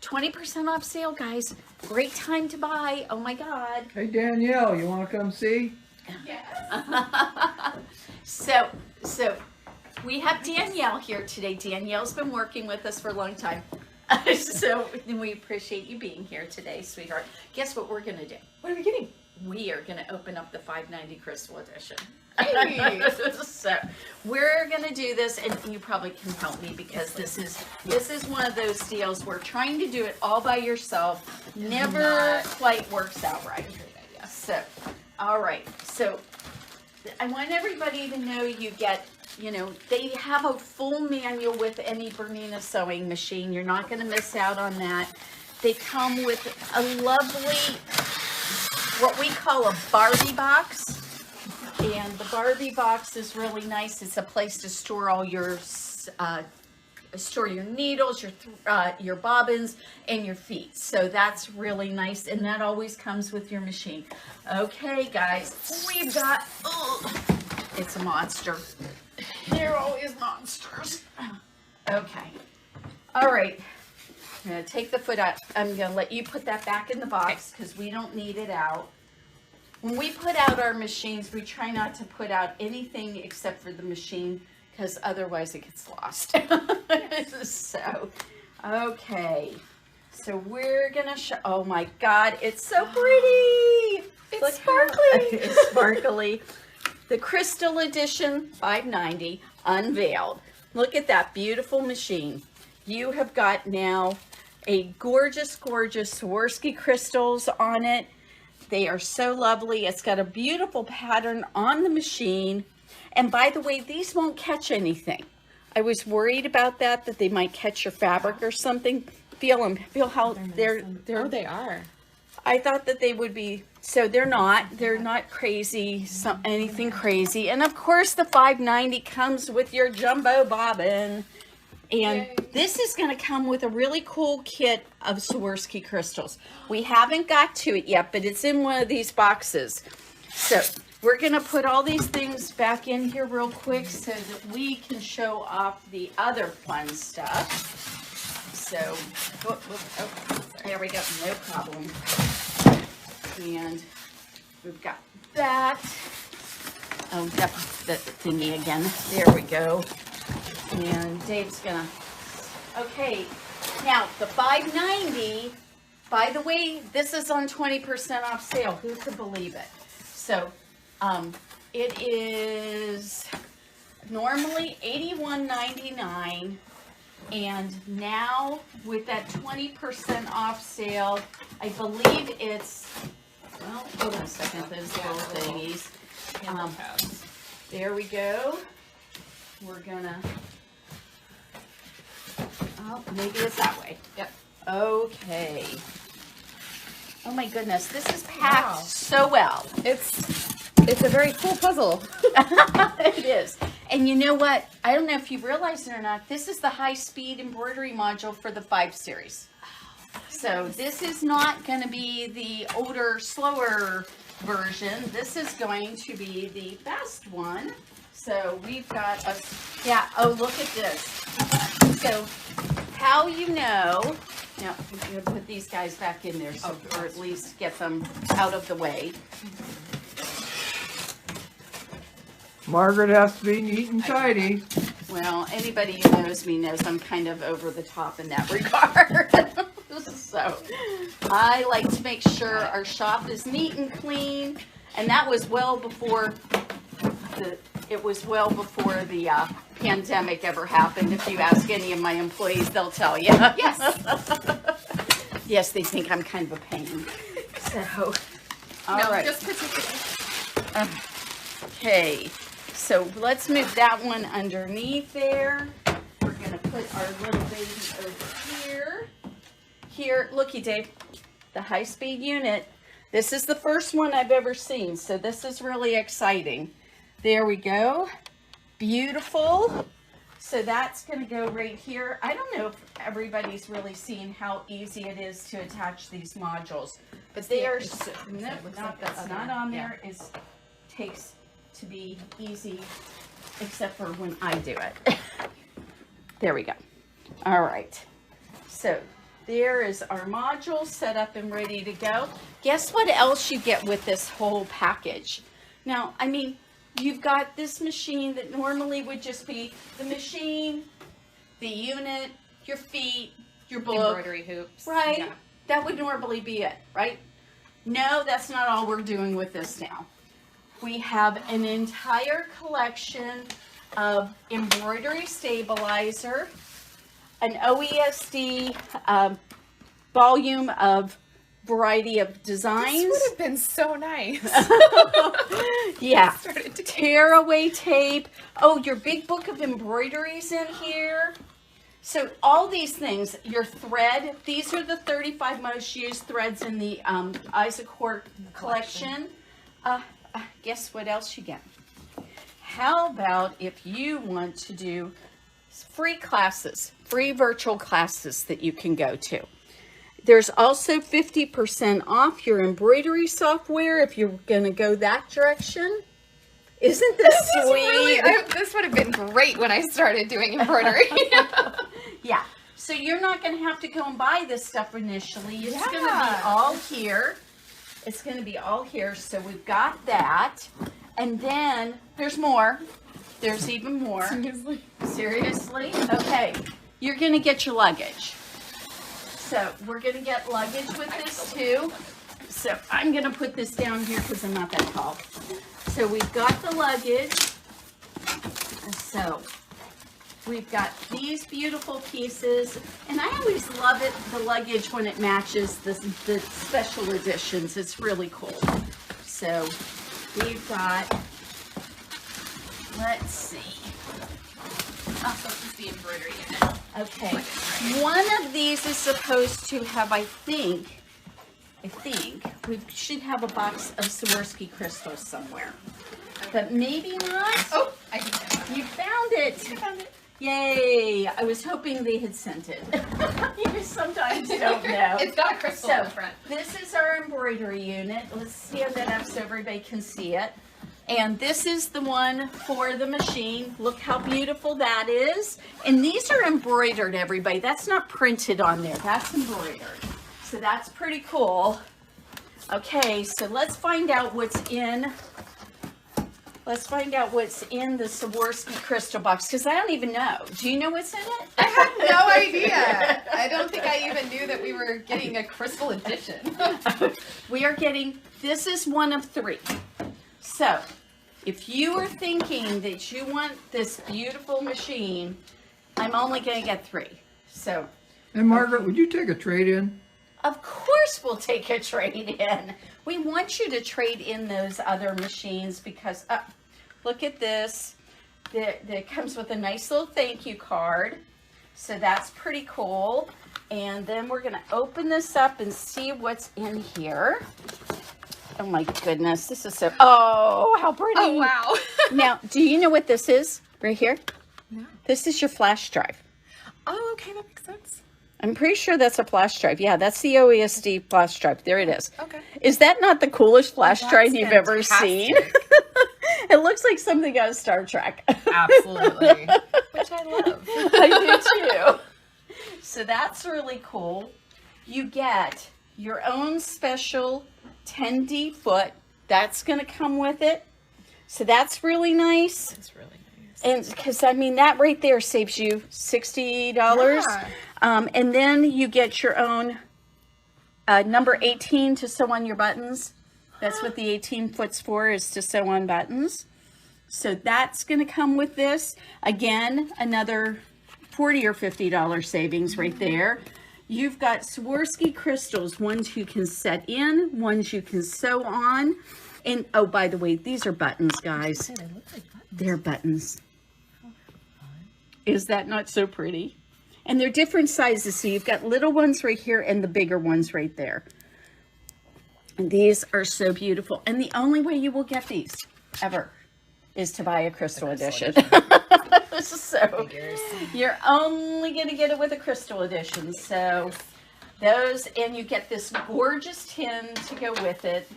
20% off sale, guys. Great time to buy. Oh my God. Hey Danielle, you want to come see? Yes. So we have Danielle here today. Danielle's been working with us for a long time. So we appreciate you being here today, sweetheart. Guess what we're gonna do? What are we getting? We are gonna open up the 590 Crystal Edition. Hey. So we're gonna do this, and you probably can help me because this is one of those deals where trying to do it all by yourself never quite works out right. So, all right. So I want everybody to know you get, you know, they have a full manual with any Bernina sewing machine. You're not going to miss out on that. They come with a lovely, what we call a Barbie box. And the Barbie box is really nice. It's a place to store all your, store your needles, your bobbins, and your feet. So that's really nice. And that always comes with your machine. Okay, guys, we've got, it's a monster. They're always monsters. Okay. All right. I'm going to take the foot out. I'm going to let you put that back in the box because we don't need it out. When we put out our machines, we try not to put out anything except for the machine because otherwise it gets lost. So, okay. So we're going to show, oh my God, it's so pretty. It's sparkly. It's sparkly. The Crystal Edition 590 unveiled. Look at that beautiful machine. You have got now a gorgeous, gorgeous Swarovski crystals on it. They are so lovely. It's got a beautiful pattern on the machine. And by the way, these won't catch anything. I was worried about that they might catch your fabric or something. Feel them. Feel how they're They are. I thought that they would be, so they're not crazy, anything crazy. And of course the 590 comes with your jumbo bobbin. And Yay. This is going to come with a really cool kit of Swarovski crystals. We haven't got to it yet, but it's in one of these boxes. So we're going to put all these things back in here real quick so that we can show off the other fun stuff. So, there we go, no problem. And we've got that. Oh, that's the thingy again. There we go. And Dave's gonna, okay. Now, the 590, by the way, this is on 20% off sale. Who could believe it? So, it is normally $81.99. And now with that 20% off sale, I believe it's, well, hold on a second, those little thingies. There we go. We're gonna, oh, maybe it's that way. Yep. Okay. Oh my goodness, this is packed so well. It's a very cool puzzle. It is. And you know what? I don't know if you've realized it or not. This is the high-speed embroidery module for the 5 series. So this is not going to be the older, slower version. This is going to be the fast one. So we've got a, yeah, oh, look at this. So how you know, now I'm going to put these guys back in there, so, or at least get them out of the way. Margaret has to be neat and tidy. Well, anybody who knows me knows I'm kind of over the top in that regard. So I like to make sure our shop is neat and clean, and that was well before the pandemic ever happened. If you ask any of my employees, they'll tell you. Yes. Yes, they think I'm kind of a pain. So, all right. Just particularly. Okay. So let's move that one underneath there. We're going to put our little baby over here. Here, looky, Dave, the high-speed unit. This is the first one I've ever seen, so this is really exciting. There we go. Beautiful. So that's going to go right here. I don't know if everybody's really seen how easy it is to attach these modules, but they are, no, that's not on there. It takes to be easy, except for when I do it. There we go. All right. So There is our module set up and ready to go. Guess what else you get with this whole package? Now, I mean, you've got this machine that normally would just be the machine, the unit, your feet, your book. Embroidery hoops. Right? Yeah. That would normally be it, right? No, that's not all we're doing with this now. We have an entire collection of embroidery stabilizer, an OESD volume of variety of designs. This would have been so nice. Yeah. Started to Tearaway tape. Oh, your big book of embroideries in here. So all these things, your thread, these are the 35 most used threads in the Isaac collection. Guess what else you get? How about if you want to do free classes, free virtual classes that you can go to? There's also 50% off your embroidery software if you're going to go that direction. Isn't this sweet? This would have been great when I started doing embroidery. Yeah. So you're not going to have to go and buy this stuff initially. It's going to be all here. It's going to be all here. So we've got that. And then there's more. There's even more. Seriously? Seriously? Okay. You're going to get your luggage. So we're going to get luggage with this too. So I'm going to put this down here because I'm not that tall. So we've got the luggage. So we've got these beautiful pieces. And I always love it, the luggage, when it matches the special editions. It's really cool. So we've got, let's see. Oh, this is the embroidery unit. Okay. One of these is supposed to have, I think we should have a box of Swarovski crystals somewhere. But maybe not. Oh, I think I found it. You found it. I found it. Yay. I was hoping they had sent it. You sometimes don't know. It's got a crystal in the front. This is our embroidery unit. Let's stand that up so everybody can see it. And this is the one for the machine. Look how beautiful that is. And these are embroidered, everybody. That's not printed on there. That's embroidered. So that's pretty cool. Okay, so let's find out what's in. Let's find out what's in the Swarovski crystal box, because I don't even know. Do you know what's in it? I had no idea. I don't think I even knew that we were getting a crystal edition. We are getting, this is one of 3. So, if you are thinking that you want this beautiful machine, I'm only going to get 3. So, And Margaret, would you take a trade-in? of course we'll take a trade-in. We want you to trade in those other machines because, look at this. That comes with a nice little thank you card. So that's pretty cool. And then we're going to open this up and see what's in here. Oh my goodness, this is so, oh, how pretty. Oh, wow. Now, do you know what this is right here? No. This is your flash drive. Oh, okay, that makes sense. I'm pretty sure that's a flash drive. Yeah, that's the OESD flash drive. There it is. Okay. Is that not the coolest flash That's drive you've ever seen? fantastic. It looks like something out of Star Trek. Absolutely. Which I love. I do too. So that's really cool. You get your own special 10D foot. That's going to come with it. So that's really nice. It's really nice. And because, I mean, that right there saves you $60. Yeah. And then you get your own number 18 to sew on your buttons. That's what the 18 foot's for, is to sew on buttons. So that's going to come with this. Again, another $40 or $50 savings right there. You've got Swarovski crystals, ones you can set in, ones you can sew on. And, oh, by the way, these are buttons, guys. They look like buttons. They're buttons. Is that not so pretty? And they're different sizes. So you've got little ones right here and the bigger ones right there. And these are so beautiful. And the only way you will get these ever is to buy a crystal edition. So you're only going to get it with a crystal edition. So those, and you get this gorgeous tin to go with it.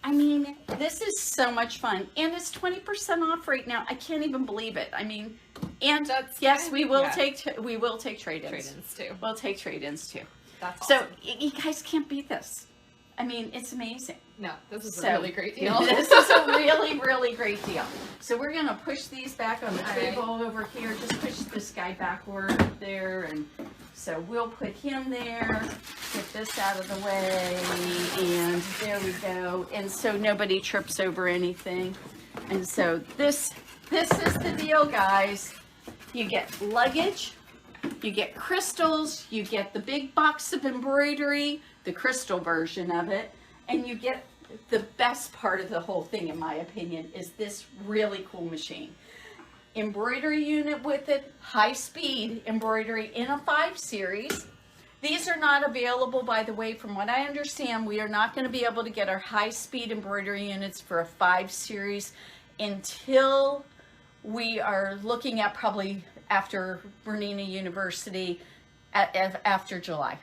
I mean, this is so much fun, and it's 20% off right now. I can't even believe it. I mean, and That's yes, good. we will Yeah. take trade-ins. Trade-ins too. We'll take trade-ins too. That's So awesome. you guys can't beat this. I mean, it's amazing. No, this is So, a really great deal. This is a really, really great deal. So we're gonna push these back on the All table over here. Just push this guy backward there, and so we'll put him there. Get this out of the way, and there we go. And so nobody trips over anything. And so this is the deal, guys. You get luggage, you get crystals, you get the big box of embroidery, the crystal version of it, and you get the best part of the whole thing, in my opinion, is this really cool machine. Embroidery unit with it, high speed embroidery in a 5 series. These are not available, by the way, from what I understand. We are not going to be able to get our high speed embroidery units for a 5 series until we are looking at probably after Bernina University after July.